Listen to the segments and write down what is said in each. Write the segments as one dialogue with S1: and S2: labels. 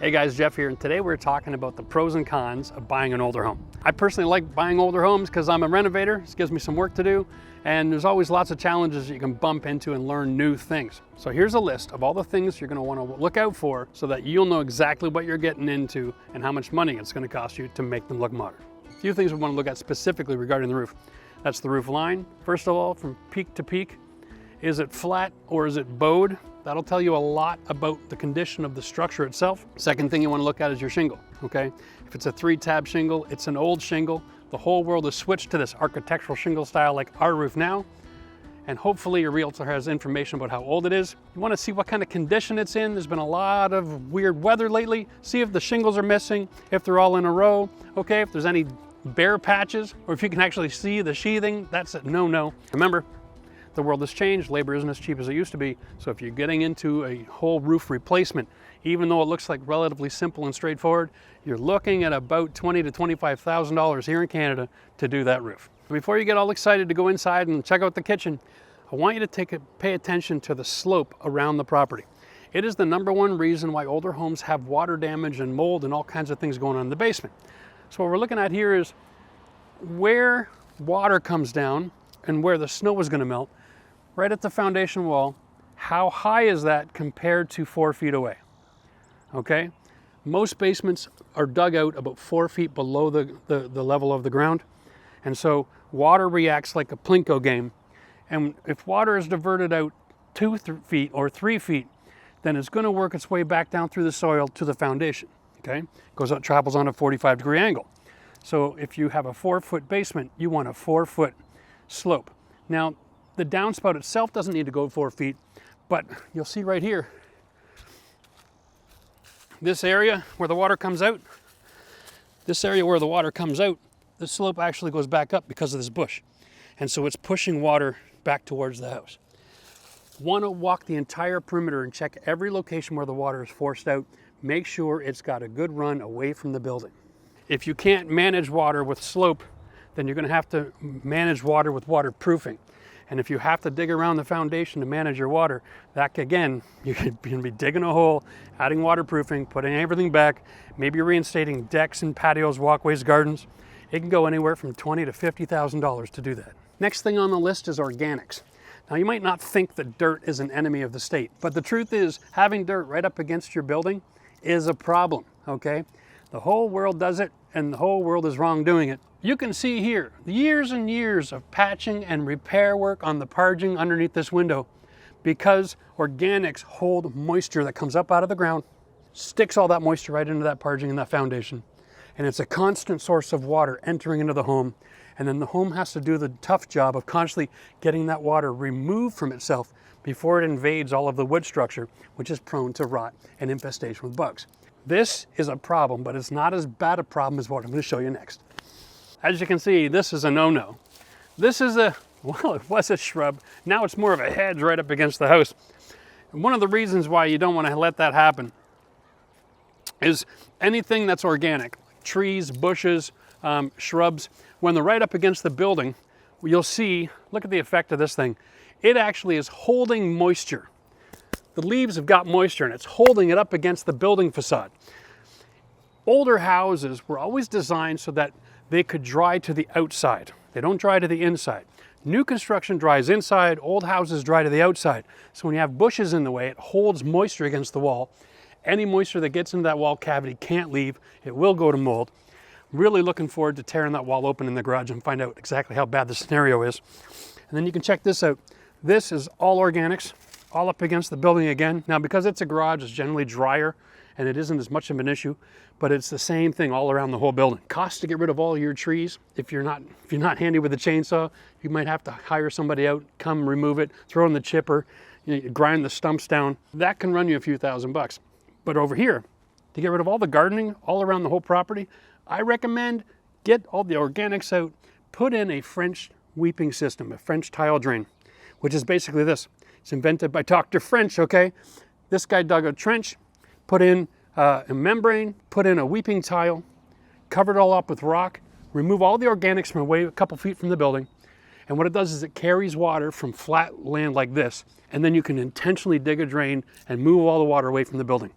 S1: Hey guys, Jeff here, and today we're talking about the pros and cons of buying an older home. I personally like buying older homes because I'm a renovator. It gives me some work to do, and there's always lots of challenges that you can bump into and learn new things. So here's a list of all the things you're going to want to look out for so that you'll know exactly what you're getting into and how much money it's going to cost you to make them look modern. A few things we want to look at specifically regarding the roof. That's the roof line. First of all, from peak to peak, is it flat or is it bowed? That'll tell you a lot about the condition of the structure itself. Second thing you want to look at is your shingle, okay? If it's a 3-tab shingle, it's an old shingle. The whole world has switched to this architectural shingle style like our roof now, and hopefully your realtor has information about how old it is. You want to see what kind of condition it's in. There's been a lot of weird weather lately. See if the shingles are missing, if they're all in a row, okay? If there's any bare patches, or if you can actually see the sheathing, that's a no-no. Remember, the world has changed. Labor isn't as cheap as it used to be. So if you're getting into a whole roof replacement, even though it looks like relatively simple and straightforward, you're looking at about $20,000 to $25,000 here in Canada to do that roof. Before you get all excited to go inside and check out the kitchen, I want you to pay attention to the slope around the property. It is the #1 reason why older homes have water damage and mold and all kinds of things going on in the basement. So what we're looking at here is where water comes down and where the snow is going to melt. Right at the foundation wall, how high is that compared to 4 feet away? Okay, most basements are dug out about 4 feet below the level of the ground, and so water reacts like a Plinko game, and if water is diverted out 2 feet or 3 feet, then it's going to work its way back down through the soil to the foundation. Okay, goes out, travels on a 45-degree angle. So if you have a 4-foot basement, you want a 4-foot slope. Now, the downspout itself doesn't need to go 4 feet, but you'll see right here, this area where the water comes out, the slope actually goes back up because of this bush. And so it's pushing water back towards the house. Want to walk the entire perimeter and check every location where the water is forced out. Make sure it's got a good run away from the building. If you can't manage water with slope, then you're going to have to manage water with waterproofing. And if you have to dig around the foundation to manage your water, that again, you're going to be digging a hole, adding waterproofing, putting everything back, maybe reinstating decks and patios, walkways, gardens. It can go anywhere from $20,000 to $50,000 to do that. Next thing on the list is organics. Now you might not think that dirt is an enemy of the state, but the truth is having dirt right up against your building is a problem, okay? The whole world does it, and the whole world is wrong doing it. You can see here the years and years of patching and repair work on the parging underneath this window because organics hold moisture that comes up out of the ground, sticks all that moisture right into that parging and that foundation, and it's a constant source of water entering into the home, and then the home has to do the tough job of constantly getting that water removed from itself before it invades all of the wood structure, which is prone to rot and infestation with bugs. This is a problem, but it's not as bad a problem as what I'm going to show you next. As you can see, this is a no-no. This is well, it was a shrub. Now it's more of a hedge right up against the house. And one of the reasons why you don't want to let that happen is anything that's organic, trees, bushes, shrubs, when they're right up against the building, you'll see, look at the effect of this thing. It actually is holding moisture. The leaves have got moisture and it's holding it up against the building facade. Older houses were always designed so that they could dry to the outside. They don't dry to the inside. New construction dries inside, old houses dry to the outside. So when you have bushes in the way, it holds moisture against the wall. Any moisture that gets into that wall cavity can't leave. It will go to mold. Really looking forward to tearing that wall open in the garage and find out exactly how bad the scenario is. And then you can check this out. This is all organics, all up against the building again. Now, because it's a garage, it's generally drier and it isn't as much of an issue, but it's the same thing all around the whole building. Costs to get rid of all your trees. If you're not handy with a chainsaw, you might have to hire somebody out, come remove it, throw in the chipper, grind the stumps down. That can run you a few $1,000. But over here, to get rid of all the gardening all around the whole property, I recommend get all the organics out, put in a French weeping system, a French tile drain, which is basically this. It's invented by Dr. French, okay? This guy dug a trench, put in a membrane, put in a weeping tile, covered it all up with rock, remove all the organics from away a couple feet from the building, and what it does is it carries water from flat land like this, and then you can intentionally dig a drain and move all the water away from the building.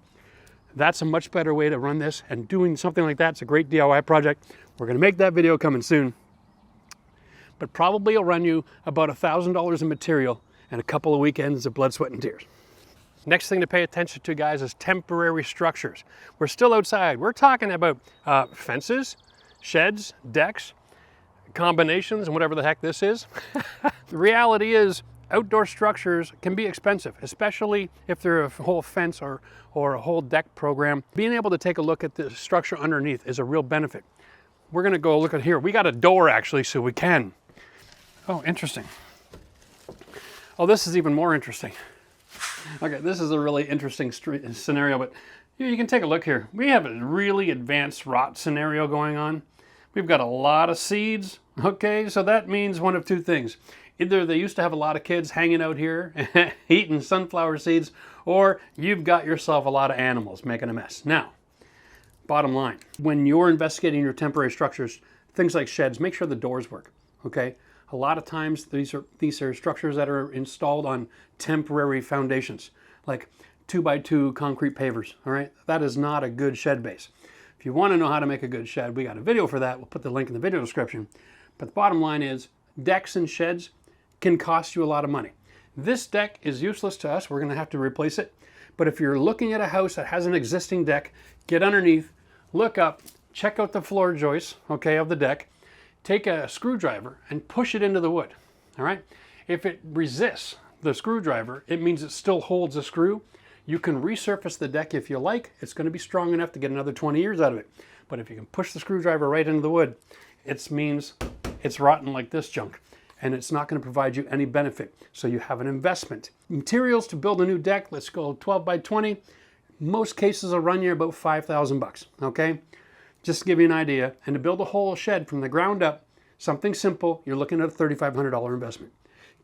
S1: That's a much better way to run this, and doing something like that's a great DIY project. We're gonna make that video coming soon, but probably it'll run you about $1,000 in material and a couple of weekends of blood, sweat, and tears. Next thing to pay attention to, guys, is temporary structures. We're still outside. We're talking about fences, sheds, decks, combinations, and whatever the heck this is. The reality is outdoor structures can be expensive, especially if they're a whole fence or a whole deck program. Being able to take a look at the structure underneath is a real benefit. We're gonna go look at here. We got a door actually, so we can. Oh, interesting. Oh, this is even more interesting. Okay, this is a really interesting scenario, but you can take a look here. We have a really advanced rot scenario going on. We've got a lot of seeds, okay? So that means one of two things. Either they used to have a lot of kids hanging out here eating sunflower seeds, or you've got yourself a lot of animals making a mess. Now, bottom line, when you're investigating your temporary structures, things like sheds, make sure the doors work, okay? A lot of times these are structures that are installed on temporary foundations, like 2x2 concrete pavers, all right? That is not a good shed base. If you want to know how to make a good shed, we got a video for that. We'll put the link in the video description. But the bottom line is decks and sheds can cost you a lot of money. This deck is useless to us. We're going to have to replace it. But if you're looking at a house that has an existing deck, get underneath, look up, check out the floor joists, okay, of the deck. Take a screwdriver and push it into the wood, all right? If it resists the screwdriver, it means it still holds the screw. You can resurface the deck if you like. It's going to be strong enough to get another 20 years out of it. But if you can push the screwdriver right into the wood, it means it's rotten like this junk, and it's not going to provide you any benefit. So you have an investment. Materials to build a new deck, let's go 12 by 20. Most cases will run you about 5,000 bucks, okay? Just to give you an idea, and to build a whole shed from the ground up, something simple, you're looking at a $3,500 investment.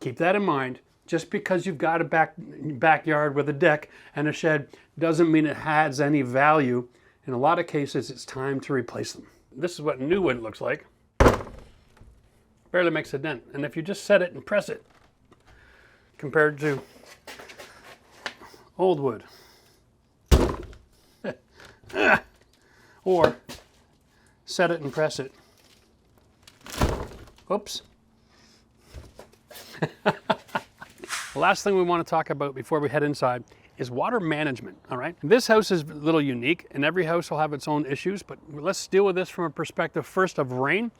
S1: Keep that in mind. Just because you've got a backyard with a deck and a shed doesn't mean it has any value. In a lot of cases, it's time to replace them. This is what new wood looks like. Barely makes a dent. And if you just set it and press it, compared to old wood, or set it and press it. Oops. The last thing we want to talk about before we head inside is water management, all right? This house is a little unique, and every house will have its own issues, but let's deal with this from a perspective first of rain.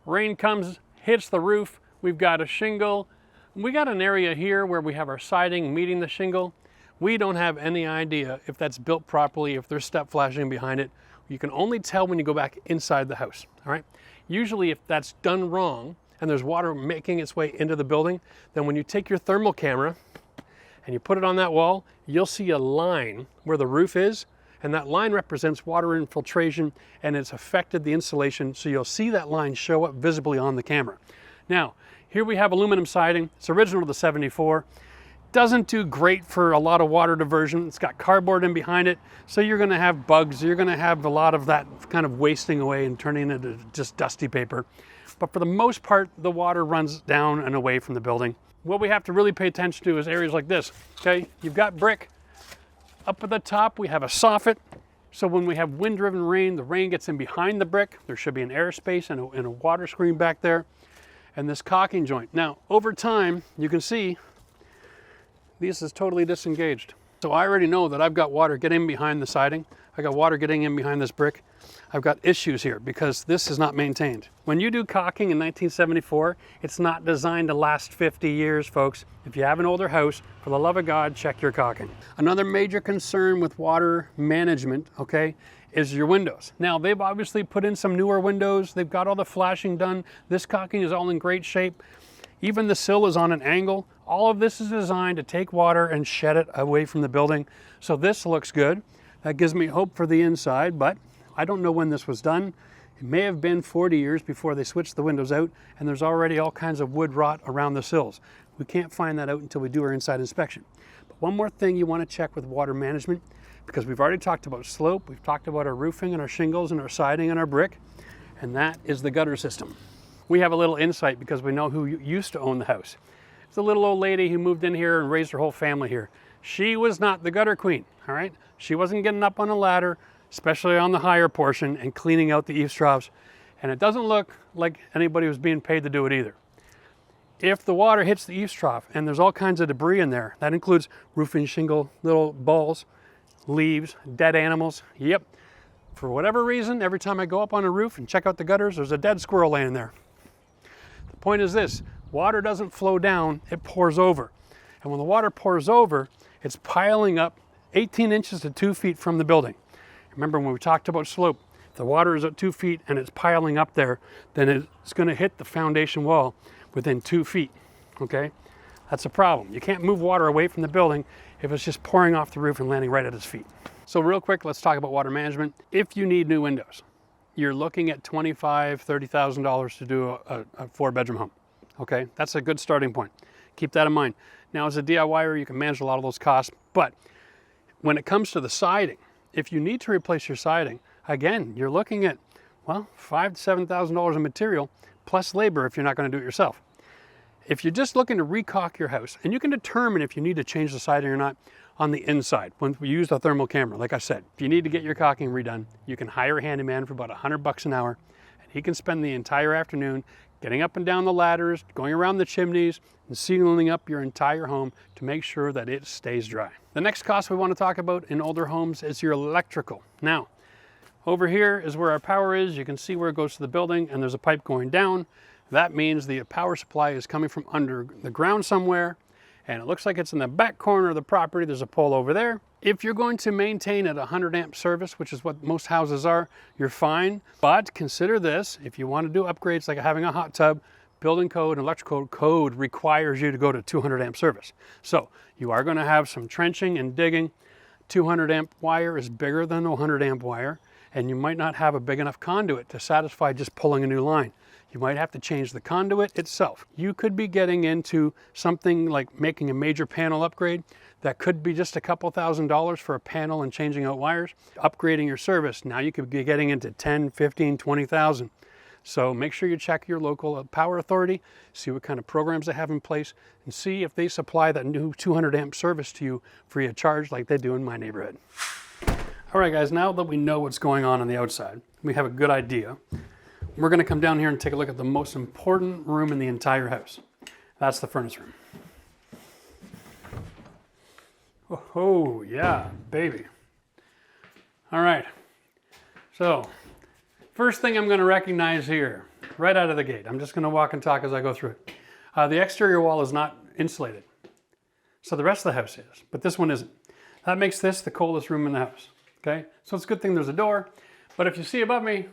S1: Rain comes, hits the roof, we've got a shingle. We got an area here where we have our siding meeting the shingle. We don't have any idea if that's built properly, if there's step flashing behind it. You can only tell when you go back inside the house, all right? Usually if that's done wrong and there's water making its way into the building, then when you take your thermal camera and you put it on that wall, you'll see a line where the roof is, and that line represents water infiltration, and it's affected the insulation, so you'll see that line show up visibly on the camera. Now, here we have aluminum siding. It's original to 74. Doesn't do great for a lot of water diversion. It's got cardboard in behind it, so you're gonna have bugs, you're gonna have a lot of that kind of wasting away and turning into just dusty paper. But for the most part, the water runs down and away from the building. What we have to really pay attention to is areas like this, okay? You've got brick. Up at the top, we have a soffit. So when we have wind-driven rain, the rain gets in behind the brick. There should be an air space and a water screen back there. And this caulking joint. Now, over time, you can see this is totally disengaged. So I already know that I've got water getting behind the siding. I got water getting in behind this brick. I've got issues here because this is not maintained. When you do caulking in 1974, it's not designed to last 50 years, folks. If you have an older house, for the love of God, check your caulking. Another major concern with water management, okay, is your windows. Now, they've obviously put in some newer windows. They've got all the flashing done. This caulking is all in great shape. Even the sill is on an angle. All of this is designed to take water and shed it away from the building. So this looks good. That gives me hope for the inside, but I don't know when this was done. It may have been 40 years before they switched the windows out, and there's already all kinds of wood rot around the sills. We can't find that out until we do our inside inspection. But one more thing you want to check with water management, because we've already talked about slope, we've talked about our roofing and our shingles and our siding and our brick, and that is the gutter system. We have a little insight because we know who used to own the house. It's a little old lady who moved in here and raised her whole family here. She was not the gutter queen, all right? She wasn't getting up on a ladder, especially on the higher portion, and cleaning out the eaves troughs. And it doesn't look like anybody was being paid to do it either. If the water hits the eaves trough and there's all kinds of debris in there, that includes roofing shingle, little balls, leaves, dead animals, yep. For whatever reason, every time I go up on a roof and check out the gutters, there's a dead squirrel laying there. The point is this, water doesn't flow down, it pours over. And when the water pours over, it's piling up 18 inches to 2 feet from the building. Remember when we talked about slope, if the water is at 2 feet and it's piling up there, then it's going to hit the foundation wall within 2 feet, okay? That's a problem. You can't move water away from the building if it's just pouring off the roof and landing right at his feet. So real quick, let's talk about water management. If you need new windows, you're looking at $25,000, $30,000 to do a 4-bedroom home, okay? That's a good starting point. Keep that in mind. Now, as a DIYer, you can manage a lot of those costs, but when it comes to the siding, if you need to replace your siding, again, you're looking at, well, $5,000 to $7,000 in material plus labor if you're not going to do it yourself. If you're just looking to recaulk your house, and you can determine if you need to change the siding or not on the inside when we use the thermal camera. Like I said, if you need to get your caulking redone, you can hire a handyman for about $100 an hour, and he can spend the entire afternoon getting up and down the ladders, going around the chimneys, and sealing up your entire home to make sure that it stays dry. The next cost we want to talk about in older homes is your electrical. Now, over here is where our power is. You can see where it goes to the building, and there's a pipe going down. That means the power supply is coming from under the ground somewhere, and it looks like it's in the back corner of the property. There's a pole over there. If you're going to maintain at 100 amp service, which is what most houses are, you're fine. But consider this, if you want to do upgrades like having a hot tub, building code and electrical code requires you to go to 200 amp service. So you are going to have some trenching and digging. 200 amp wire is bigger than 100 amp wire, and you might not have a big enough conduit to satisfy just pulling a new line. You might have to change the conduit itself. You could be getting into something like making a major panel upgrade. That could be just a couple $1,000s for a panel and changing out wires. Upgrading your service, now you could be getting into 10, 15, 20,000. So make sure you check your local power authority, see what kind of programs they have in place, and see if they supply that new 200 amp service to you free of charge like they do in my neighborhood. All right guys, now that we know what's going on the outside, we have a good idea. We're going to come down here and take a look at the most important room in the entire house. That's the furnace room. Oh, yeah, baby. All right. So, first thing I'm going to recognize here, right out of the gate, I'm just going to walk and talk as I go through it. The exterior wall is not insulated. So the rest of the house is, but this one isn't. That makes this the coldest room in the house. Okay? So it's a good thing there's a door. But if you see above me,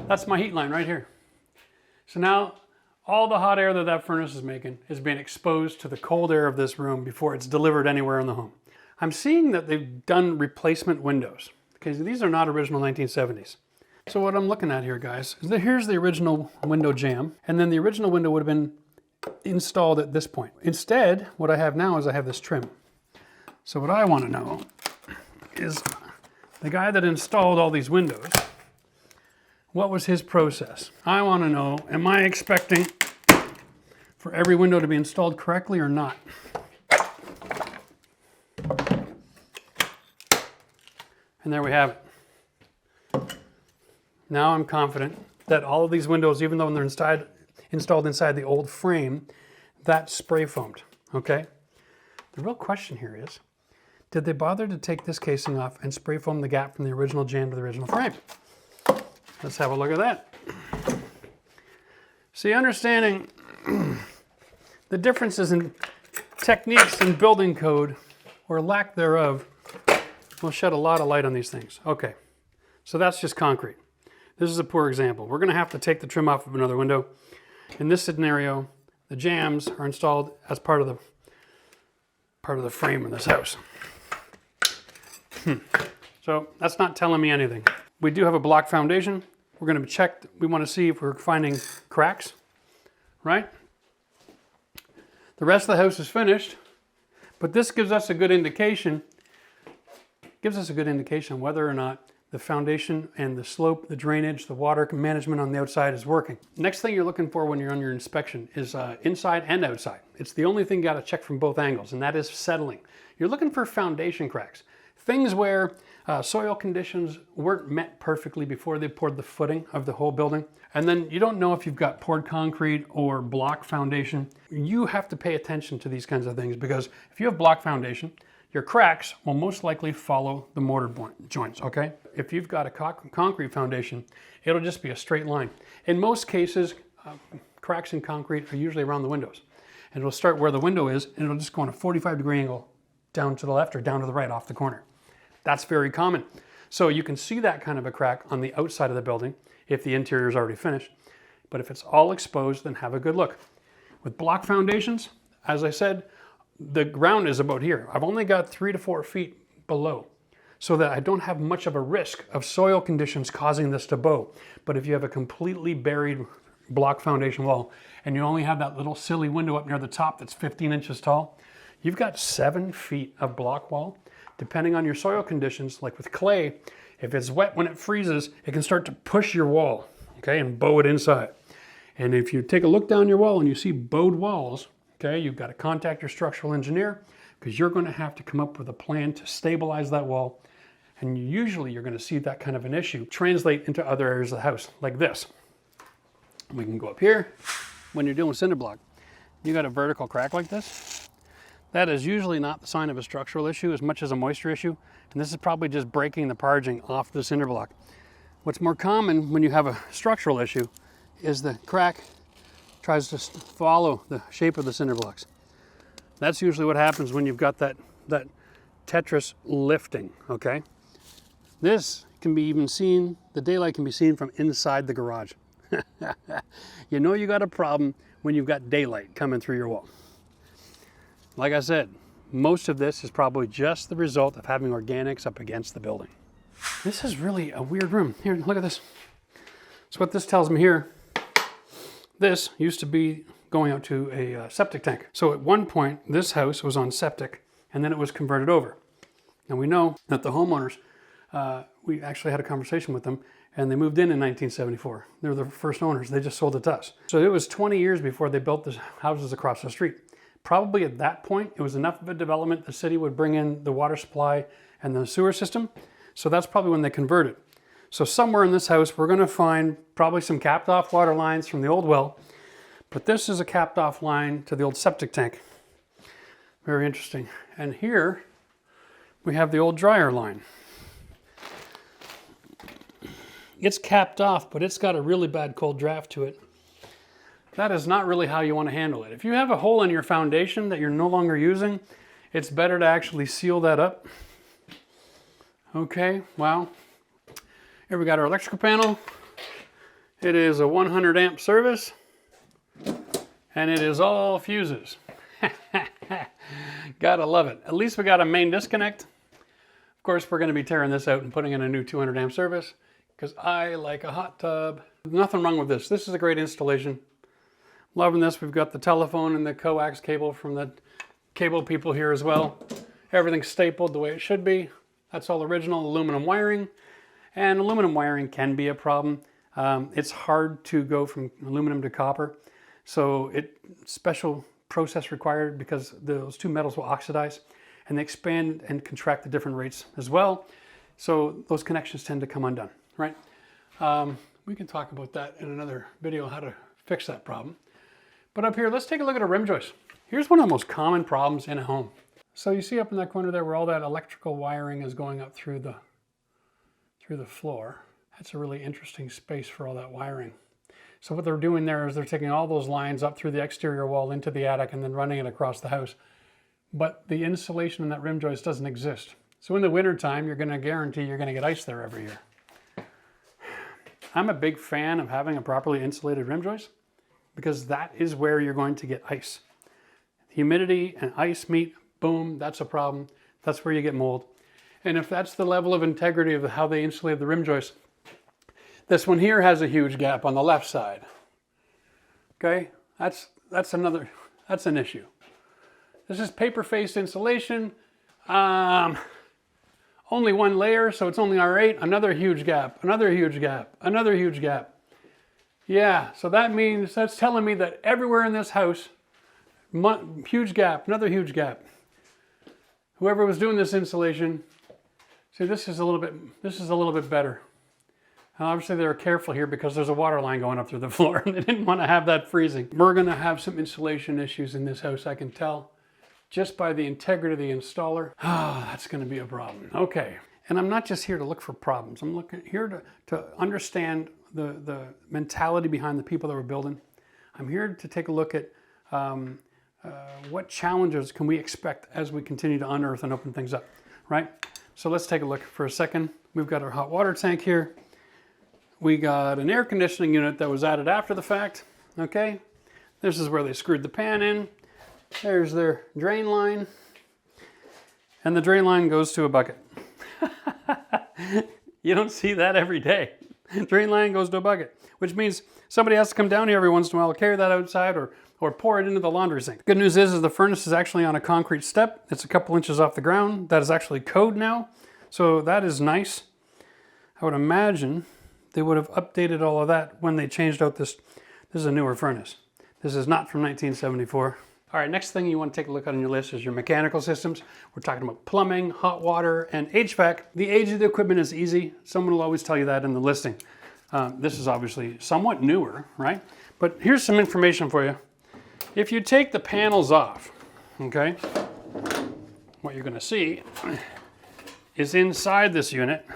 S1: that's my heat line right here. So now all the hot air that that furnace is making is being exposed to the cold air of this room before it's delivered anywhere in the home. I'm seeing that they've done replacement windows. Okay, so these are not original 1970s. So what I'm looking at here, guys, is that here's the original window jamb, and then the original window would have been installed at this point. Instead, what I have now is I have this trim. So what I want to know is the guy that installed all these windows, what was his process? I want to know, am I expecting for every window to be installed correctly or not? And there we have it. Now I'm confident that all of these windows, even though they're installed inside the old frame, that's spray foamed, okay? The real question here is, did they bother to take this casing off and spray foam the gap from the original jamb to the original frame? Let's have a look at that. See, understanding the differences in techniques in building code, or lack thereof, will shed a lot of light on these things. Okay, so that's just concrete. This is a poor example. We're going to have to take the trim off of another window. In this scenario, the jambs are installed as part of the frame in this house. So that's not telling me anything. We do have a block foundation. We're going to check. We want to see if we're finding cracks, right? The rest of the house is finished, but this gives us a good indication. Gives us a good indication whether or not the foundation and the slope, the drainage, the water management on the outside is working. Next thing you're looking for when you're on your inspection is inside and outside. It's the only thing you got to check from both angles, and that is settling. You're looking for foundation cracks. Things where soil conditions weren't met perfectly before they poured the footing of the whole building. And then you don't know if you've got poured concrete or block foundation. You have to pay attention to these kinds of things, because if you have block foundation, your cracks will most likely follow the mortar joints, okay? If you've got a concrete foundation, it'll just be a straight line. In most cases, cracks in concrete are usually around the windows. And it'll start where the window is, and it'll just go on a 45-degree angle down to the left or down to the right off the corner. That's very common. So you can see that kind of a crack on the outside of the building if the interior is already finished. But if it's all exposed, then have a good look. With block foundations, as I said, the ground is about here. I've only got 3 to 4 feet below, so that I don't have much of a risk of soil conditions causing this to bow. But if you have a completely buried block foundation wall and you only have that little silly window up near the top that's 15 inches tall, you've got 7 feet of block wall. Depending on your soil conditions, like with clay, if it's wet when it freezes, it can start to push your wall, okay, and bow it inside. And if you take a look down your wall and you see bowed walls, okay, you've got to contact your structural engineer, because you're going to have to come up with a plan to stabilize that wall. And usually you're going to see that kind of an issue translate into other areas of the house, like this. We can go up here. When you're doing cinder block, you got a vertical crack like this. That is usually not the sign of a structural issue as much as a moisture issue. And this is probably just breaking the parging off the cinder block. What's more common when you have a structural issue is the crack tries to follow the shape of the cinder blocks. That's usually what happens when you've got that Tetris lifting, okay? This can be even seen, the daylight can be seen from inside the garage. You know you got a problem when you've got daylight coming through your wall. Like I said, most of this is probably just the result of having organics up against the building. This is really a weird room. Here, look at this. So what this tells me here, this used to be going out to a septic tank. So at one point, this house was on septic, and then it was converted over. And we know that the homeowners, we actually had a conversation with them, and they moved in 1974. They were the first owners. They just sold it to us. So it was 20 years before they built the houses across the street. Probably at that point, it was enough of a development, the city would bring in the water supply and the sewer system. So that's probably when they converted. So somewhere in this house, we're going to find probably some capped off water lines from the old well. But this is a capped off line to the old septic tank. Very interesting. And here we have the old dryer line. It's capped off, but it's got a really bad cold draft to it. That is not really how you want to handle it. If you have a hole in your foundation that you're no longer using, it's better to actually seal that up. Okay, well, here we got our electrical panel. It is a 100 amp service, and it is all fuses. Gotta love it. At least we got a main disconnect. Of course, we're going to be tearing this out and putting in a new 200 amp service, because I like a hot tub. Nothing wrong with this. This is a great installation. Loving this. We've got the telephone and the coax cable from the cable people here as well. Everything's stapled the way it should be. That's all original aluminum wiring. And aluminum wiring can be a problem. It's hard to go from aluminum to copper. So special process required, because those two metals will oxidize and they expand and contract at different rates as well. So those connections tend to come undone, right? We can talk about that in another video, how to fix that problem. But up here, let's take a look at a rim joist. Here's one of the most common problems in a home. So you see up in that corner there where all that electrical wiring is going up through the floor. That's a really interesting space for all that wiring. So what they're doing there is they're taking all those lines up through the exterior wall into the attic and then running it across the house. But the insulation in that rim joist doesn't exist. So in the wintertime, you're going to guarantee you're going to get ice there every year. I'm a big fan of having a properly insulated rim joist, because that is where you're going to get ice. Humidity and ice meet, boom, that's a problem. That's where you get mold. And if that's the level of integrity of how they insulated the rim joist, this one here has a huge gap on the left side. Okay, that's an issue. This is paper-faced insulation. Only one layer, so it's only R8. Another huge gap, another huge gap, another huge gap. Yeah, so that means, that's telling me that everywhere in this house, huge gap, another huge gap. Whoever was doing this insulation, see, this is a little bit better. And obviously they were careful here because there's a water line going up through the floor and they didn't want to have that freezing. We're gonna have some insulation issues in this house, I can tell, just by the integrity of the installer. That's gonna be a problem. Okay, and I'm not just here to look for problems. I'm here to understand the mentality behind the people that were building. I'm here to take a look at what challenges can we expect as we continue to unearth and open things up, right? So let's take a look for a second. We've got our hot water tank here. We got an air conditioning unit that was added after the fact, okay? This is where they screwed the pan in. There's their drain line. And the drain line goes to a bucket. You don't see that every day. Drain line goes to a bucket, which means somebody has to come down here every once in a while to carry that outside or pour it into the laundry sink. Good news is the furnace is actually on a concrete step. It's a couple inches off the ground. That is actually code now, so that is nice. I would imagine they would have updated all of that when they changed out this. This is a newer furnace. This is not from 1974. All right, next thing you want to take a look at on your list is your mechanical systems. We're talking about plumbing, hot water, and HVAC. The age of the equipment is easy. Someone will always tell you that in the listing. This is obviously somewhat newer, right? But here's some information for you. If you take the panels off, okay, what you're gonna see is inside this unit,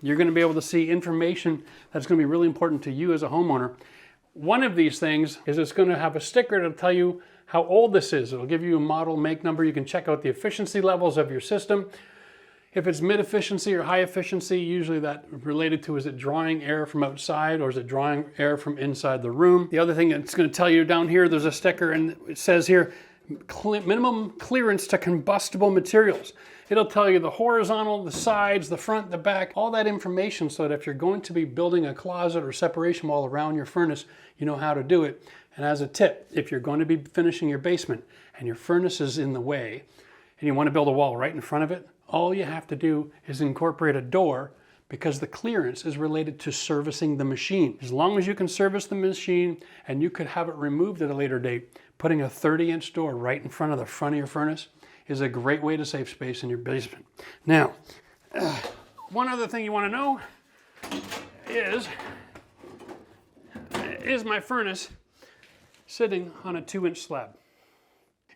S1: you're gonna be able to see information that's gonna be really important to you as a homeowner. One of these things is it's gonna have a sticker to tell you how old this is. It'll give you a model, make number. You can check out the efficiency levels of your system. If it's mid efficiency or high efficiency, usually that related to, is it drawing air from outside or is it drawing air from inside the room? The other thing it's going to tell you down here, there's a sticker and it says here, minimum clearance to combustible materials. It'll tell you the horizontal, the sides, the front, the back, all that information so that if you're going to be building a closet or separation wall around your furnace, you know how to do it. And as a tip, if you're going to be finishing your basement and your furnace is in the way and you want to build a wall right in front of it, all you have to do is incorporate a door because the clearance is related to servicing the machine. As long as you can service the machine and you could have it removed at a later date, putting a 30-inch door right in front of the front of your furnace is a great way to save space in your basement. Now, one other thing you want to know is my furnace sitting on a 2-inch slab?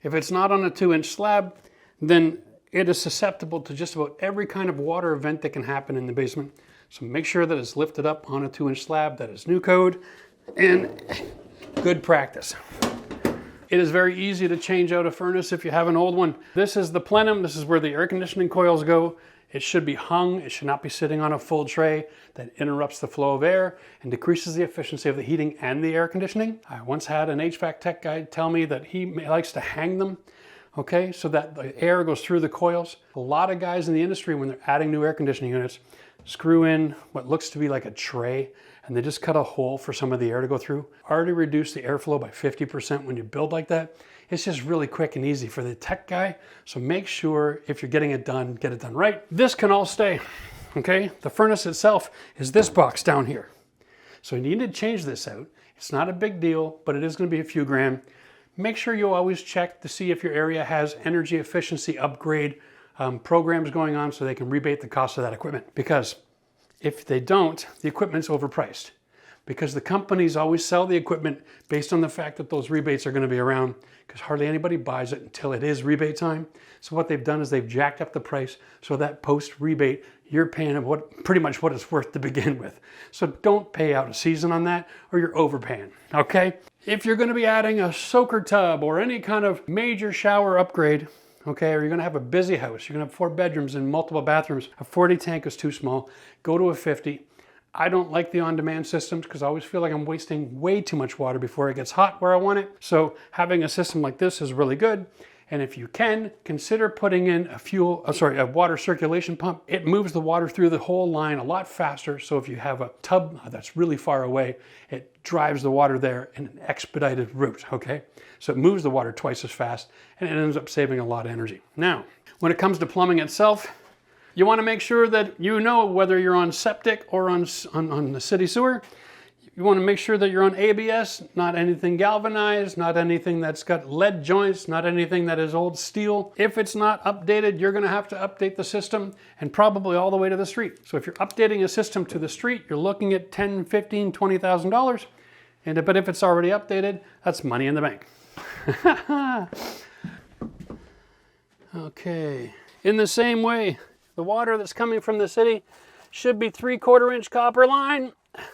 S1: If it's not on a 2-inch slab, then it is susceptible to just about every kind of water event that can happen in the basement. So make sure that it's lifted up on a 2-inch slab. That is new code and good practice. It is very easy to change out a furnace if you have an old one. This is the plenum. This is where the air conditioning coils go. It should be hung. It should not be sitting on a full tray. That interrupts the flow of air and decreases the efficiency of the heating and the air conditioning. I once had an HVAC tech guy tell me that he likes to hang them, okay, so that the air goes through the coils. A lot of guys in the industry, when they're adding new air conditioning units, screw in what looks to be like a tray and they just cut a hole for some of the air to go through. Already reduce the airflow by 50% when you build like that. It's just really quick and easy for the tech guy. So make sure if you're getting it done, get it done right. This can all stay, okay? The furnace itself is this box down here. So you need to change this out. It's not a big deal, but it is gonna be a few grand. Make sure you always check to see if your area has energy efficiency upgrade programs going on so they can rebate the cost of that equipment. Because if they don't, the equipment's overpriced. Because the companies always sell the equipment based on the fact that those rebates are going to be around, because hardly anybody buys it until it is rebate time. So what they've done is they've jacked up the price so that post-rebate, you're paying pretty much what it's worth to begin with. So don't pay out a season on that or you're overpaying, okay? If you're going to be adding a soaker tub or any kind of major shower upgrade, okay, or you're going to have a busy house, you're going to have 4 bedrooms and multiple bathrooms, a 40 tank is too small, go to a 50. I don't like the on-demand systems because I always feel like I'm wasting way too much water before it gets hot where I want it. So having a system like this is really good. And if you can, consider putting in a water circulation pump. It moves the water through the whole line a lot faster. So if you have a tub that's really far away, it drives the water there in an expedited route, okay? So it moves the water twice as fast and it ends up saving a lot of energy. Now, When it comes to plumbing itself, you want to make sure that you know whether you're on septic or on the city sewer. You want to make sure that you're on ABS, not anything galvanized, not anything that's got lead joints, not anything that is old steel. If it's not updated, you're going to have to update the system, and probably all the way to the street. So if you're updating a system to the street, you're looking at $10,000, $15,000, $20,000. But if it's already updated, that's money in the bank. Okay. In the same way, the water that's coming from the city should be 3/4 inch copper line.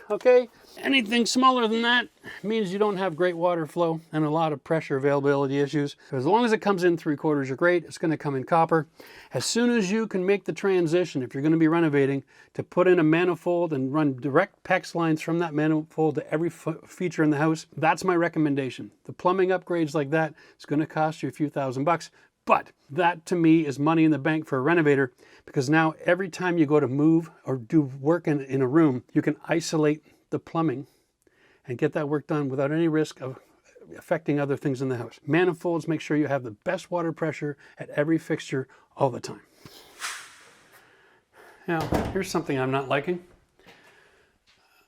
S1: Okay, anything smaller than that means you don't have great water flow and a lot of pressure availability issues. As long as it comes in 3/4, you're great. It's going to come in copper. As soon as you can make the transition, if you're going to be renovating, to put in a manifold and run direct PEX lines from that manifold to every feature in the house, that's my recommendation. The plumbing upgrades like that, it's going to cost you a few $1,000s. But that to me is money in the bank for a renovator, because now every time you go to move or do work in a room, you can isolate the plumbing and get that work done without any risk of affecting other things in the house. Manifolds, make sure you have the best water pressure at every fixture all the time. Now, here's something I'm not liking.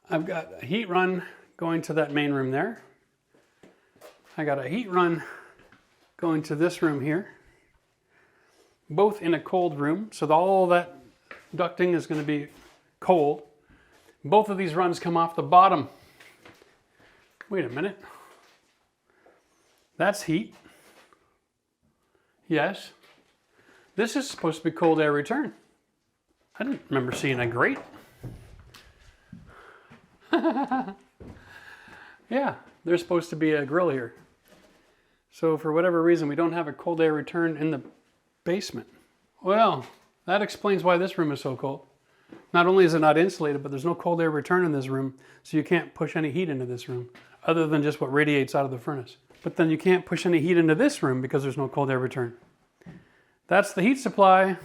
S1: I've got a heat run going to that main room there. I got a heat run going to this room here. Both in a cold room, so all that ducting is going to be cold. Both of these runs come off the bottom. Wait a minute. That's heat. Yes. This is supposed to be cold air return. I didn't remember seeing a grate. Yeah, there's supposed to be a grill here. So for whatever reason, we don't have a cold air return in the basement. Well, that explains why this room is so cold. Not only is it not insulated, but there's no cold air return in this room, so you can't push any heat into this room, other than just what radiates out of the furnace. But then you can't push any heat into this room because there's no cold air return. That's the heat supply,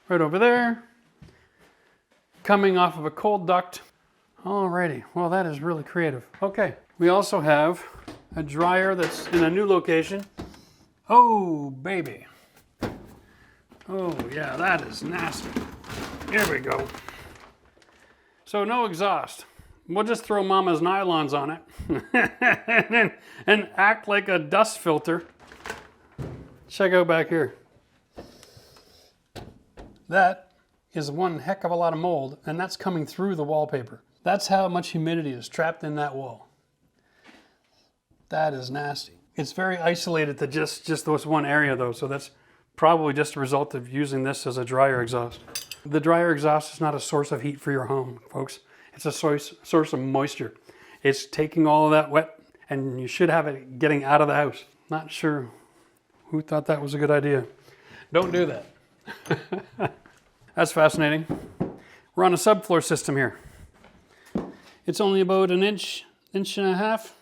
S1: right over there, coming off of a cold duct. Alrighty, well that is really creative. Okay, we also have a dryer that's in a new location. Oh, baby. Oh, yeah, that is nasty. Here we go. So no exhaust. We'll just throw Mama's nylons on it and act like a dust filter. Check out back here. That is one heck of a lot of mold, and that's coming through the wallpaper. That's how much humidity is trapped in that wall. That is nasty. It's very isolated to just this one area though, so that's probably just a result of using this as a dryer exhaust. The dryer exhaust is not a source of heat for your home, folks. It's a source of moisture. It's taking all of that wet, and you should have it getting out of the house. Not sure who thought that was a good idea. Don't do that. That's fascinating. We're on a subfloor system here. It's only about an inch and a half.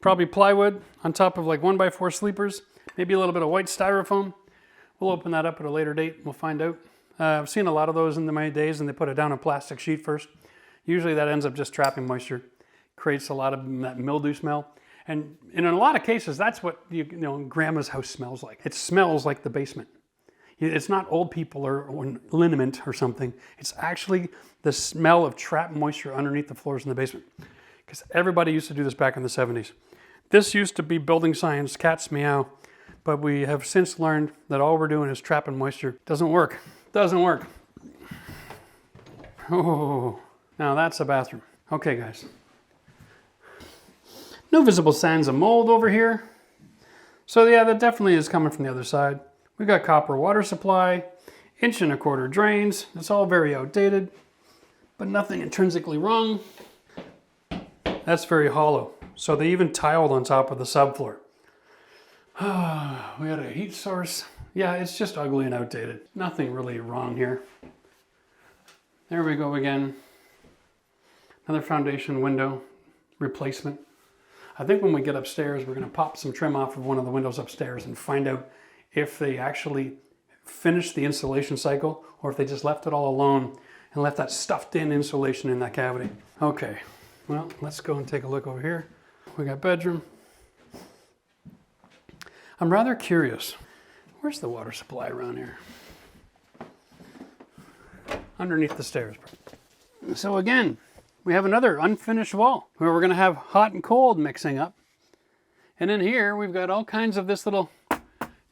S1: Probably plywood on top of like 1x4 sleepers, maybe a little bit of white styrofoam. We'll open that up at a later date. We'll find out. I've seen a lot of those in my days, and they put it down a plastic sheet first. Usually that ends up just trapping moisture, creates a lot of that mildew smell. And in a lot of cases, that's what you know grandma's house smells like. It smells like the basement. It's not old people or liniment or something. It's actually the smell of trapped moisture underneath the floors in the basement. Because everybody used to do this back in the 70s. This used to be building science, cat's meow, but we have since learned that all we're doing is trapping moisture. Doesn't work. Doesn't work. Oh, now that's a bathroom. Okay, guys. No visible signs of mold over here. So yeah, that definitely is coming from the other side. We got copper water supply, 1.25 inch drains. It's all very outdated, but nothing intrinsically wrong. That's very hollow. So they even tiled on top of the subfloor. We had a heat source. Yeah, it's just ugly and outdated. Nothing really wrong here. There we go again. Another foundation window replacement. I think when we get upstairs, we're going to pop some trim off of one of the windows upstairs and find out if they actually finished the insulation cycle or if they just left it all alone and left that stuffed in insulation in that cavity. Okay, well, let's go and take a look over here. We got bedroom. I'm rather curious. Where's the water supply around here? Underneath the stairs. So again, we have another unfinished wall where we're going to have hot and cold mixing up. And in here, we've got all kinds of this little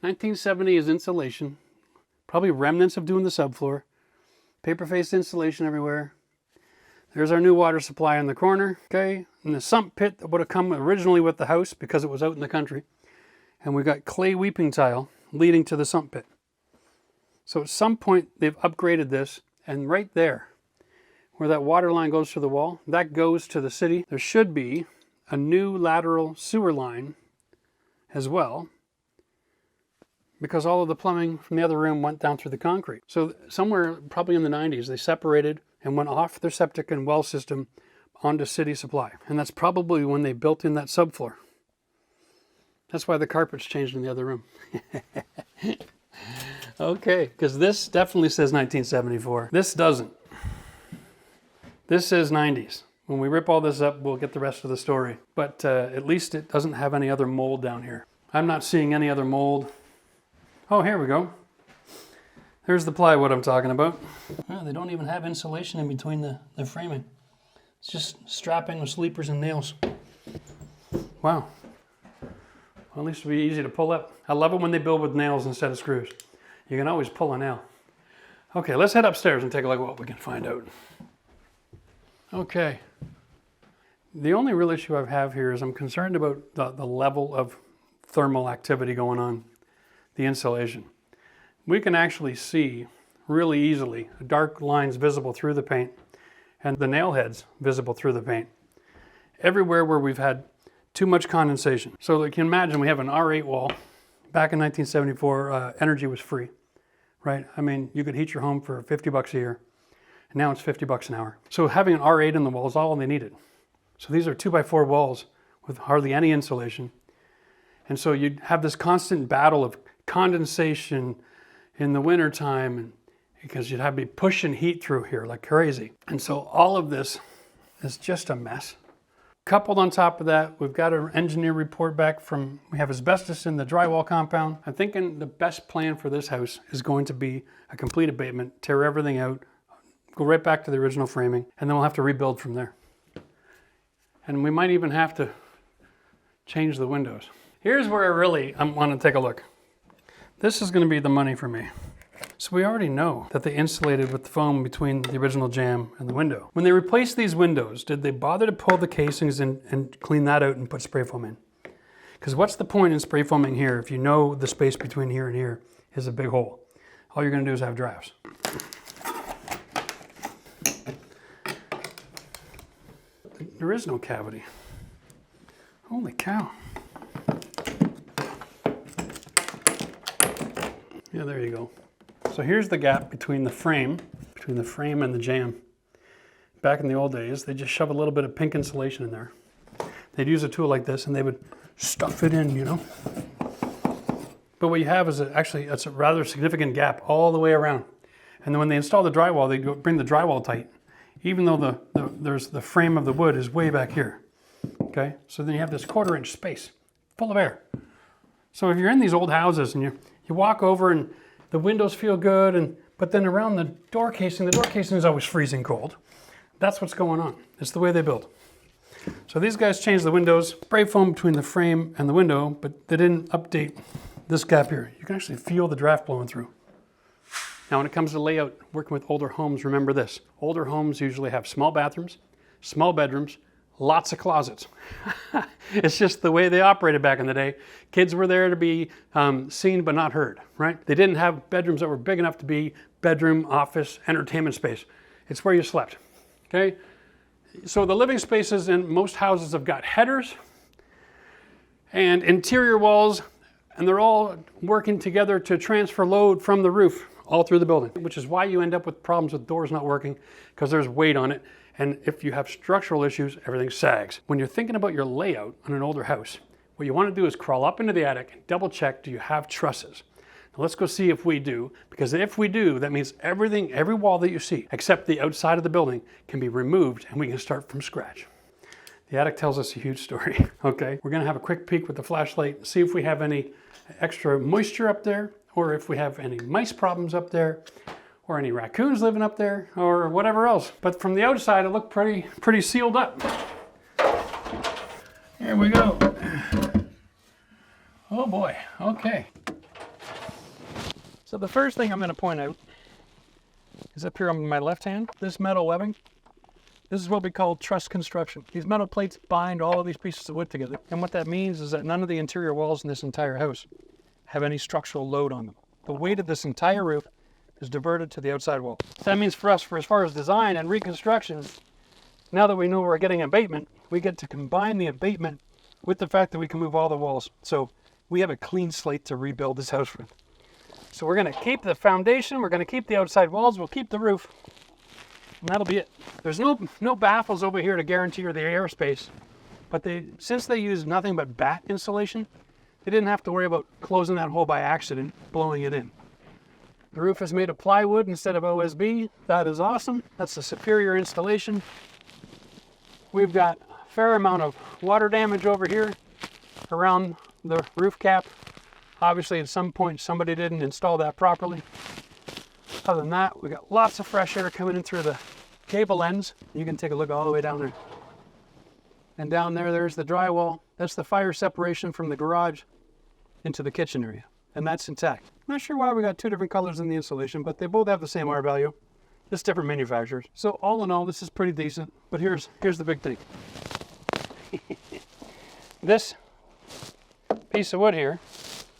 S1: 1970s insulation, probably remnants of doing the subfloor, paper-faced insulation everywhere. There's our new water supply in the corner, okay? And the sump pit that would have come originally with the house because it was out in the country. And we've got clay weeping tile leading to the sump pit. So at some point, they've upgraded this, and right there, where that water line goes to the wall, that goes to the city. There should be a new lateral sewer line as well, because all of the plumbing from the other room went down through the concrete. So somewhere probably in the 90s, they separated and went off their septic and well system onto city supply. And that's probably when they built in that subfloor. That's why the carpet's changed in the other room. Okay, because this definitely says 1974. This doesn't. This says 90s. When we rip all this up, we'll get the rest of the story. But at least it doesn't have any other mold down here. I'm not seeing any other mold. Oh, here we go. There's the plywood I'm talking about. Oh, they don't even have insulation in between the framing. It's just strapping with sleepers and nails. Wow. Well, at least it'll be easy to pull up. I love it when they build with nails instead of screws. You can always pull a nail. Okay, let's head upstairs and take a look at what we can find out. Okay. The only real issue I have here is I'm concerned about the level of thermal activity going on, the insulation. We can actually see really easily dark lines visible through the paint and the nail heads visible through the paint. Everywhere where we've had too much condensation. So you can imagine we have an R8 wall. Back in 1974, energy was free, right? I mean, you could heat your home for 50 bucks a year. And now it's 50 bucks an hour. So having an R8 in the wall is all they needed. So these are 2x4 walls with hardly any insulation. And so you'd have this constant battle of condensation in the wintertime, and because you'd have to be pushing heat through here like crazy. And so all of this is just a mess. Coupled on top of that, we've got an engineer report back from, we have asbestos in the drywall compound. I'm thinking the best plan for this house is going to be a complete abatement, tear everything out, go right back to the original framing, and then we'll have to rebuild from there. And we might even have to change the windows. Here's where I want to take a look. This is going to be the money for me. So we already know that they insulated with the foam between the original jamb and the window. When they replaced these windows, did they bother to pull the casings and clean that out and put spray foam in? Because what's the point in spray foaming here if you know the space between here and here is a big hole? All you're going to do is have drafts. There is no cavity. Holy cow. Yeah, there you go. So here's the gap between the frame and the jamb. Back in the old days, they just shove a little bit of pink insulation in there. They'd use a tool like this and they would stuff it in, you know. But what you have is it's a rather significant gap all the way around. And then when they install the drywall, they bring the drywall tight, even though there's the frame of the wood is way back here. Okay, so then you have this 1/4 inch space full of air. So if you're in these old houses and you walk over and the windows feel good, but then around the door casing is always freezing cold. That's what's going on. It's the way they build. So these guys changed the windows, spray foam between the frame and the window, but they didn't update this gap here. You can actually feel the draft blowing through. Now when it comes to layout, working with older homes, remember this. Older homes usually have small bathrooms, small bedrooms, lots of closets. It's just the way they operated back in the day. Kids were there to be seen but not heard, right? They didn't have bedrooms that were big enough to be bedroom, office, entertainment space. It's where you slept, okay? So the living spaces in most houses have got headers and interior walls, and they're all working together to transfer load from the roof all through the building, which is why you end up with problems with doors not working, because there's weight on it. And if you have structural issues, everything sags. When you're thinking about your layout on an older house, what you want to do is crawl up into the attic and double check, do you have trusses? Now let's go see if we do, because if we do, that means every wall that you see, except the outside of the building, can be removed and we can start from scratch. The attic tells us a huge story, okay? We're gonna have a quick peek with the flashlight, see if we have any extra moisture up there, or if we have any mice problems up there, or any raccoons living up there, or whatever else. But from the outside, it looked pretty sealed up. Here we go. Oh boy, okay. So the first thing I'm going to point out is up here on my left hand, this metal webbing. This is what we call truss construction. These metal plates bind all of these pieces of wood together. And what that means is that none of the interior walls in this entire house have any structural load on them. The weight of this entire roof is diverted to the outside wall. So that means for us, for as far as design and reconstruction, now that we know we're getting abatement, we get to combine the abatement with the fact that we can move all the walls. So we have a clean slate to rebuild this house with. So we're going to keep the foundation, we're going to keep the outside walls, we'll keep the roof, and that'll be it. There's no baffles over here to guarantee the airspace, but since they use nothing but bat insulation, they didn't have to worry about closing that hole by accident, blowing it in. The roof is made of plywood instead of OSB. That is awesome. That's a superior installation. We've got a fair amount of water damage over here around the roof cap. Obviously, at some point, somebody didn't install that properly. Other than that, we got lots of fresh air coming in through the gable ends. You can take a look all the way down there. And down there, there's the drywall. That's the fire separation from the garage into the kitchen area. And that's intact. I'm not sure why we got two different colors in the insulation, but they both have the same R value, just different manufacturers. So all in all, this is pretty decent. But here's the big thing. This piece of wood here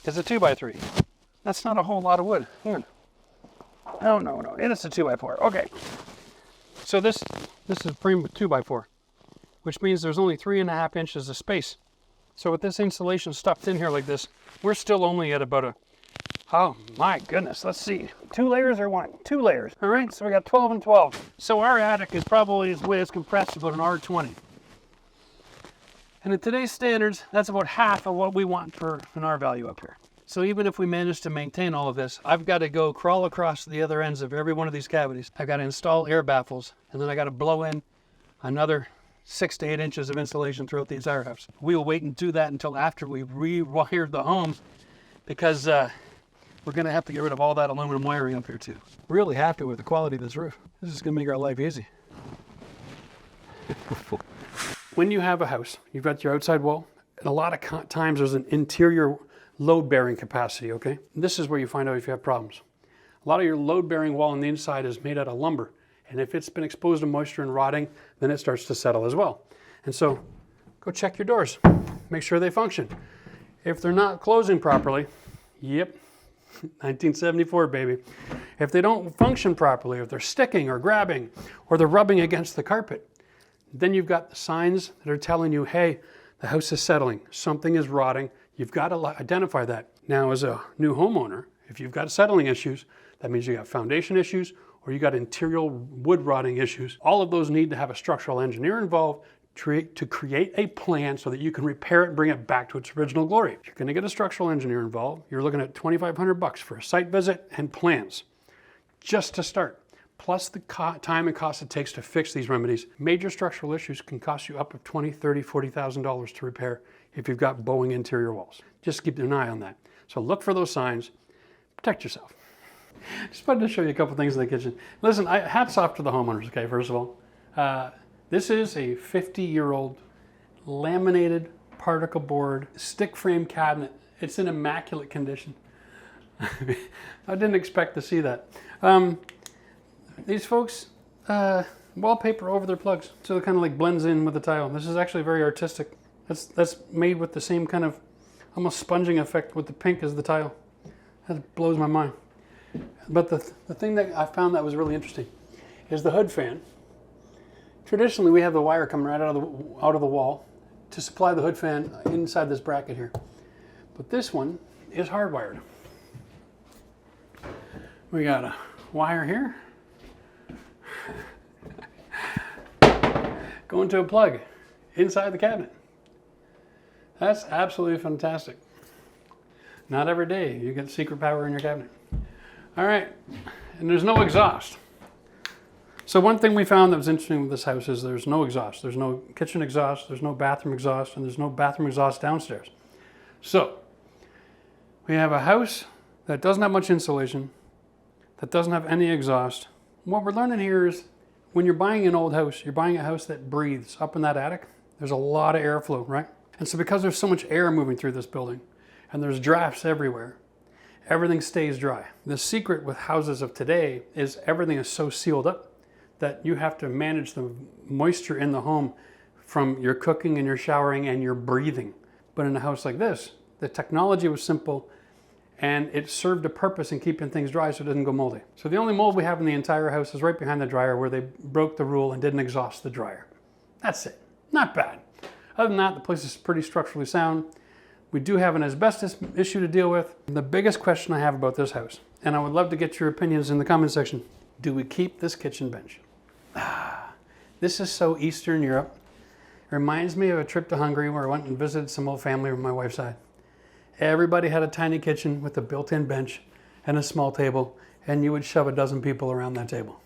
S1: is a 2x3. That's not a whole lot of wood. Here. Oh, no. It is a 2x4. Okay. So this is pretty much 2x4, which means there's only 3.5 inches of space. So with this insulation stuffed in here like this, we're still only at about oh my goodness, let's see, 2 layers or 1? 2 layers. All right, so we got 12 and 12. So our attic is probably, the way it's compressed, about an R20. And at today's standards, that's about half of what we want for an R value up here. So even if we manage to maintain all of this, I've got to go crawl across the other ends of every one of these cavities. I've got to install air baffles, and then I got to blow in another 6 to 8 inches of insulation throughout the entire house. We will wait and do that until after we rewired the home, because we're going to have to get rid of all that aluminum wiring up here too. Really happy with the quality of this roof. This is going to make our life easy. When you have a house, you've got your outside wall, and a lot of times there's an interior load-bearing capacity, okay? This is where you find out if you have problems. A lot of your load-bearing wall on the inside is made out of lumber, and if it's been exposed to moisture and rotting, then it starts to settle as well. And so, go check your doors. Make sure they function. If they're not closing properly, yep, 1974, baby. If they don't function properly, if they're sticking or grabbing, or they're rubbing against the carpet, then you've got the signs that are telling you, hey, the house is settling, something is rotting. You've got to identify that. Now, as a new homeowner, if you've got settling issues, that means you got foundation issues or you got interior wood rotting issues. All of those need to have a structural engineer involved to create a plan so that you can repair it and bring it back to its original glory. If you're going to get a structural engineer involved, you're looking at $2,500 for a site visit and plans, just to start. Plus the time and cost it takes to fix these remedies. Major structural issues can cost you up to $20,000, $30,000, $40,000 to repair if you've got bowing interior walls. Just keep an eye on that. So look for those signs, protect yourself. Just wanted to show you a couple things in the kitchen. Listen, hats off to the homeowners, okay, first of all. This is a 50-year-old laminated particle board stick frame cabinet. It's in immaculate condition. I didn't expect to see that. These folks wallpaper over their plugs, so it kind of like blends in with the tile. This is actually very artistic. That's made with the same kind of almost sponging effect with the pink as the tile. That blows my mind. But the thing that I found that was really interesting is the hood fan. Traditionally, we have the wire coming right out of the wall to supply the hood fan inside this bracket here. But this one is hardwired. We got a wire here going to a plug inside the cabinet. That's absolutely fantastic. Not every day you get secret power in your cabinet. All right, and there's no exhaust. So one thing we found that was interesting with this house is there's no exhaust. There's no kitchen exhaust, there's no bathroom exhaust, and there's no bathroom exhaust downstairs. So we have a house that doesn't have much insulation, that doesn't have any exhaust. What we're learning here is when you're buying an old house, you're buying a house that breathes. Up in that attic, there's a lot of airflow, right? And so because there's so much air moving through this building and there's drafts everywhere, everything stays dry. The secret with houses of today is everything is so sealed up that you have to manage the moisture in the home from your cooking and your showering and your breathing. But in a house like this, the technology was simple and it served a purpose in keeping things dry so it doesn't go moldy. So the only mold we have in the entire house is right behind the dryer where they broke the rule and didn't exhaust the dryer. That's it. Not bad. Other than that, the place is pretty structurally sound. We do have an asbestos issue to deal with. The biggest question I have about this house, and I would love to get your opinions in the comment section, do we keep this kitchen bench? This is so Eastern Europe. It reminds me of a trip to Hungary where I went and visited some old family on my wife's side. Everybody had a tiny kitchen with a built-in bench and a small table, and you would shove a dozen people around that table.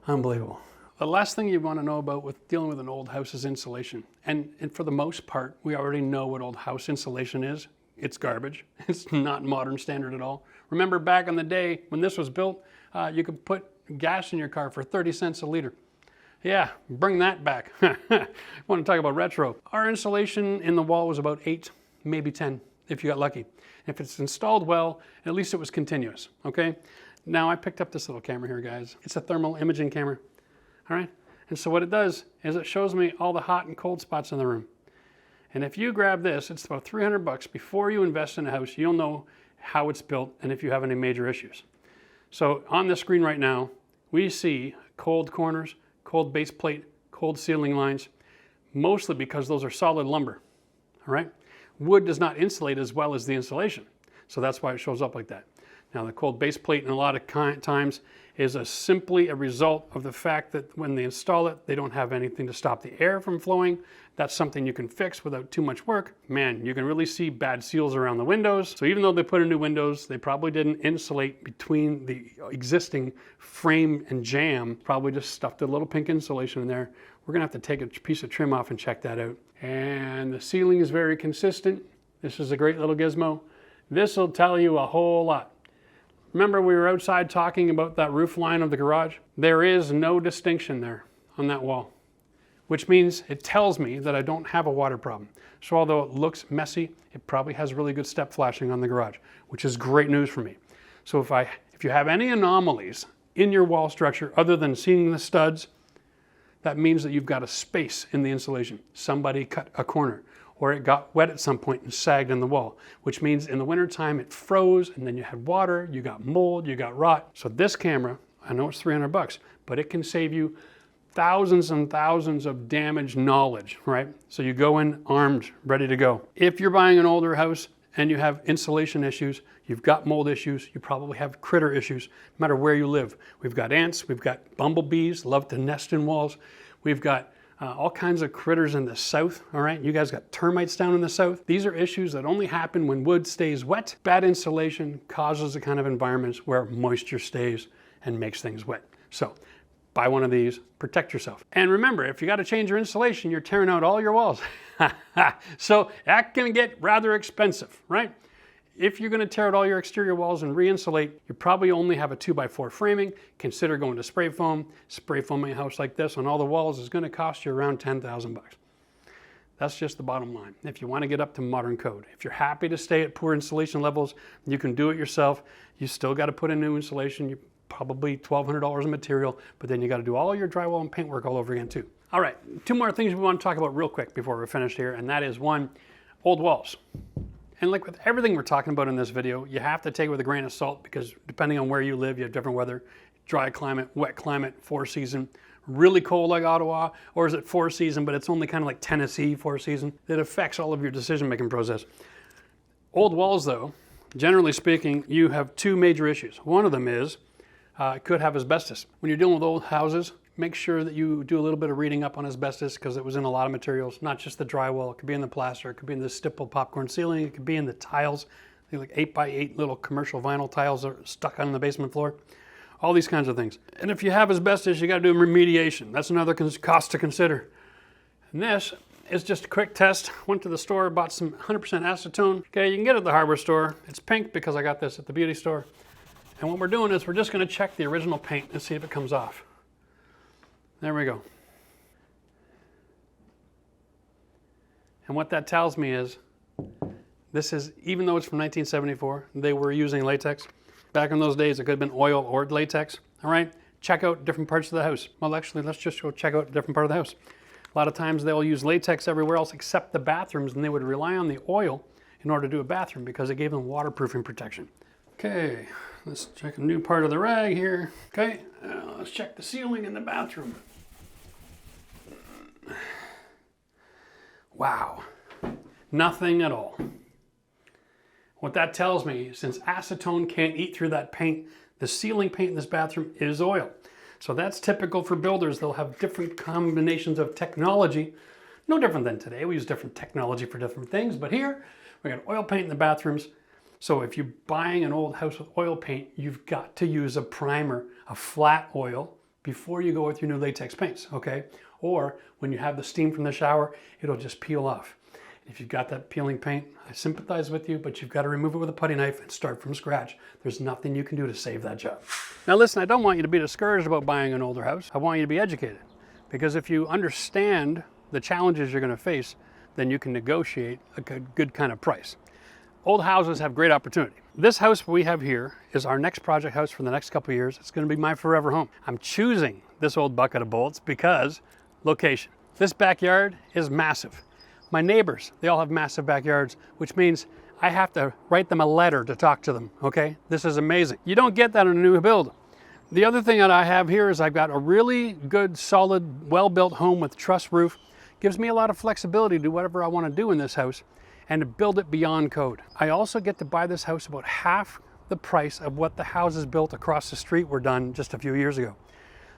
S1: Unbelievable. The last thing you want to know about with dealing with an old house is insulation. And for the most part, we already know what old house insulation is. It's garbage. It's not modern standard at all. Remember back in the day when this was built, you could put gas in your car for 30 cents a liter. Yeah, bring that back. I want to talk about retro. Our insulation in the wall was about 8, maybe 10, if you got lucky. If it's installed well, at least it was continuous, okay? Now I picked up this little camera here, guys. It's a thermal imaging camera. All right, and so what it does is it shows me all the hot and cold spots in the room. And if you grab this, it's about 300 bucks. Before you invest in a house, you'll know how it's built and if you have any major issues. So on the screen right now, we see cold corners, cold base plate, cold ceiling lines, mostly because those are solid lumber, all right? Wood does not insulate as well as the insulation, so that's why it shows up like that. Now the cold base plate in a lot of times is simply a result of the fact that when they install it, they don't have anything to stop the air from flowing. That's something you can fix without too much work. Man, you can really see bad seals around the windows. So even though they put in new windows, they probably didn't insulate between the existing frame and jamb, probably just stuffed a little pink insulation in there. We're gonna have to take a piece of trim off and check that out. And the ceiling is very consistent. This is a great little gizmo. This will tell you a whole lot. Remember we were outside talking about that roof line of the garage? There is no distinction there on that wall, which means it tells me that I don't have a water problem. So although it looks messy, it probably has really good step flashing on the garage, which is great news for me. So if you have any anomalies in your wall structure other than seeing the studs, that means that you've got a space in the insulation. Somebody cut a corner, or it got wet at some point and sagged in the wall, which means in the wintertime it froze and then you had water, you got mold, you got rot. So this camera, I know it's 300 bucks, but it can save you thousands and thousands of damaged knowledge, right? So you go in armed, ready to go. If you're buying an older house and you have insulation issues, you've got mold issues, you probably have critter issues, no matter where you live. We've got ants, we've got bumblebees, love to nest in walls. We've got all kinds of critters in the south, all right? You guys got termites down in the south. These are issues that only happen when wood stays wet. Bad insulation causes the kind of environments where moisture stays and makes things wet. So buy one of these, protect yourself. And remember, if you got to change your insulation, you're tearing out all your walls. So that can get rather expensive, right? If you're going to tear out all your exterior walls and re-insulate, you probably only have a 2x4 framing. Consider going to spray foam. Spray foaming a house like this on all the walls is going to cost you around 10,000 bucks. That's just the bottom line. If you want to get up to modern code. If you're happy to stay at poor insulation levels, you can do it yourself. You still got to put in new insulation. You probably $1,200 in material, but then you got to do all your drywall and paint work all over again too. All right, 2 more things we want to talk about real quick before we're finished here, and that is 1, old walls. And like with everything we're talking about in this video, you have to take it with a grain of salt because depending on where you live, you have different weather, dry climate, wet climate, 4 season, really cold like Ottawa, or is it 4 season, but it's only kind of like Tennessee 4 season. It affects all of your decision-making process. Old walls though, generally speaking, you have 2 major issues. One of them is, it could have asbestos. When you're dealing with old houses, make sure that you do a little bit of reading up on asbestos because it was in a lot of materials, not just the drywall. It could be in the plaster, it could be in the stipple popcorn ceiling, it could be in the tiles, like 8x8 little commercial vinyl tiles that are stuck on the basement floor. All these kinds of things. And if you have asbestos, you got to do remediation. That's another cost to consider. And this is just a quick test. Went to the store, bought some 100% acetone. Okay, you can get it at the hardware store. It's pink because I got this at the beauty store. And what we're doing is we're just going to check the original paint and see if it comes off. There we go. And what that tells me is, this is, even though it's from 1974, they were using latex. Back in those days, it could have been oil or latex. All right, check out different parts of the house. Well, actually, let's just go check out a different part of the house. A lot of times they'll use latex everywhere else except the bathrooms, and they would rely on the oil in order to do a bathroom because it gave them waterproofing protection. Okay, let's check a new part of the rag here. Okay, let's check the ceiling in the bathroom. Wow, nothing at all. What that tells me, since acetone can't eat through that paint, the ceiling paint in this bathroom is oil. So that's typical for builders. They'll have different combinations of technology. No different than today. We use different technology for different things. But here, we got oil paint in the bathrooms. So if you're buying an old house with oil paint, you've got to use a primer, a flat oil, before you go with your new latex paints, okay? Or when you have the steam from the shower, it'll just peel off. If you've got that peeling paint, I sympathize with you, but you've got to remove it with a putty knife and start from scratch. There's nothing you can do to save that job. Now listen, I don't want you to be discouraged about buying an older house. I want you to be educated. Because if you understand the challenges you're going to face, then you can negotiate a good kind of price. Old houses have great opportunity. This house we have here is our next project house for the next couple of years. It's going to be my forever home. I'm choosing this old bucket of bolts because location. This backyard is massive. My neighbors, they all have massive backyards, which means I have to write them a letter to talk to them, okay? This is amazing. You don't get that in a new build. The other thing that I have here is I've got a really good, solid, well-built home with truss roof. Gives me a lot of flexibility to do whatever I want to do in this house and to build it beyond code. I also get to buy this house about half the price of what the houses built across the street were done just a few years ago.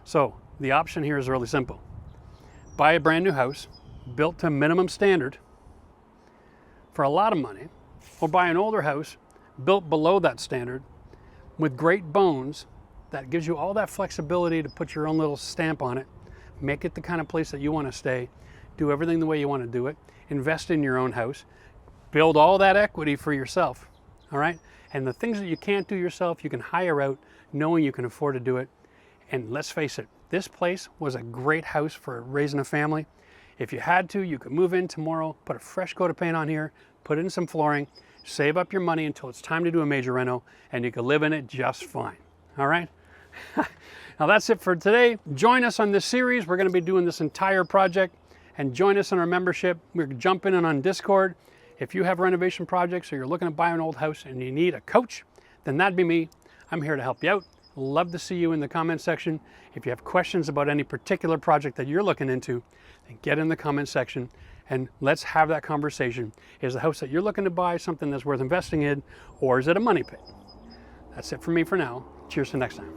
S1: So the option here is really simple. Buy a brand new house, built to minimum standard for a lot of money, or buy an older house built below that standard with great bones that gives you all that flexibility to put your own little stamp on it, make it the kind of place that you want to stay, do everything the way you want to do it, invest in your own house, build all that equity for yourself, all right? And the things that you can't do yourself, you can hire out knowing you can afford to do it. And let's face it, this place was a great house for raising a family. If you had to, you could move in tomorrow, put a fresh coat of paint on here, put in some flooring, save up your money until it's time to do a major reno, and you could live in it just fine. All right? Now that's it for today. Join us on this series. We're going to be doing this entire project, and join us in our membership. We're jumping in on Discord. If you have renovation projects or you're looking to buy an old house and you need a coach, then that'd be me. I'm here to help you out. Love to see you in the comment section. If you have questions about any particular project that you're looking into, then get in the comment section and let's have that conversation. Is the house that you're looking to buy something that's worth investing in, or is it a money pit? That's it for me for now. Cheers to next time.